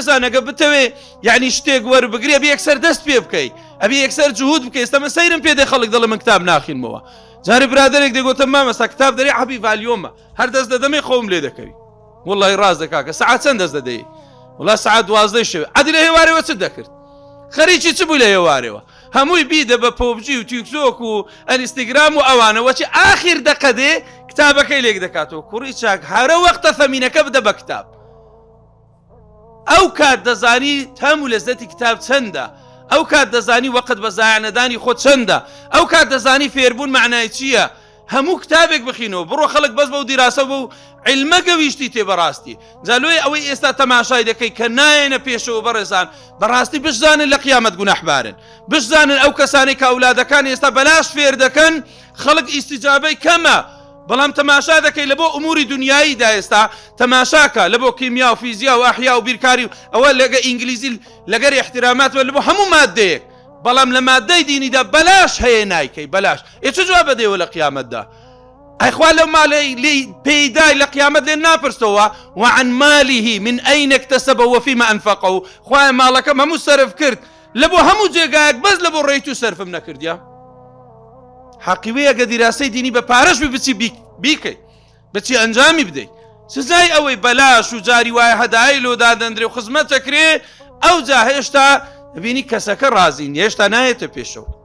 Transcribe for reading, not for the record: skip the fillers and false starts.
خێزانەکە بتەوێ یعنی شتێک وەربگرێ بە یەکسەر دەست پێ بکەیت ئەبێ یەکسەر جوهود بکەیت ئێستا سەیرم پێدەی خەڵک دەڵێ من کتاب ناخینمەوە جارێ برادێک دەگوتم مامەستا کتاب دەرێ حەبی ڤالیۆمە هەر دەست دەدەمێ خۆم لێ دەکەوی وڵی ڕاز دەکا کە سەعات چەند دەست دەدەی وڵا سەعات 12 شەوێ عەدی لە هێوارەوە چ دەکرد خەریکی چ بوو لە هێوارەوە هەمووی بیدە بە پۆبجی و تیکتۆک و ئەنیستیگرام و ئەوانەوە چی ئاخیر دەقەدێ کتابەکەی لێک دەکاتەوە کوڕی چاک هەرە وەختە فەمینەکە بدە بە کتاب ئەو کات دەزانی هەموو لەزەتی کتاب چەندە ئەو کات دەزانی وەقت بە زایانەدانی خۆت چەندە ئەو کات دەزانی فێربوون معنای چییە هەموو کتابێک بخینەوە بڕۆ خەڵک بەس بە و دیراسە بە و علمە گەویشتی تێ بەڕاستی جالۆی ئەوەی ئێستا تەماشای دەکەی کە نایەنە پێشەوە بەڕێزان بەڕاستی بشزانن لە قیامەت گونەحبارن بشزانن ئەو کەسانی کە ئەولادەکان ئێستا بەلاش فێر دەکەن خەڵک ئیستیجابەی کەمە بەڵام تەماشا دەکەی لە بۆ ئوموری دنیاییدا ئێستا تەماشاکە لە بۆ کیمیا و فیزیا و ئەحیا و بیرکاری ئەوە لەگە ئینگلیزی لەگەر احترامات لە بۆ هەموو مادەیەک بەڵام لە مادەی دینیدا بەلاش هەیە نایکەی بەلاش ئێ چ جواب بدەیەوە لە قیامەتدا ئەیخوا لەو ماڵی لی پێیدای لە قیامەت لێ ناپرسەوە وعن مالیه من ئەین اکتسبه وفیما ئەنفقه خوایە ماڵەکەم هەموو سەرف کرد لە بۆ هەموو جێگایەک بەس لە بۆ ڕێیت و سەرفم نەکردیا حەقیوەیە گە دیراسی دینی بە پارەش بچی بیکەی بچی ئەنجامی بدەیت سزای ئەوەی بەلاش و جاری وایە هەدای لۆ دادەندرێ و خزمەتەکرێ ئەو جا هێشتا بینی کەسەکە ڕازین هێشتا نایێتە پێشەوە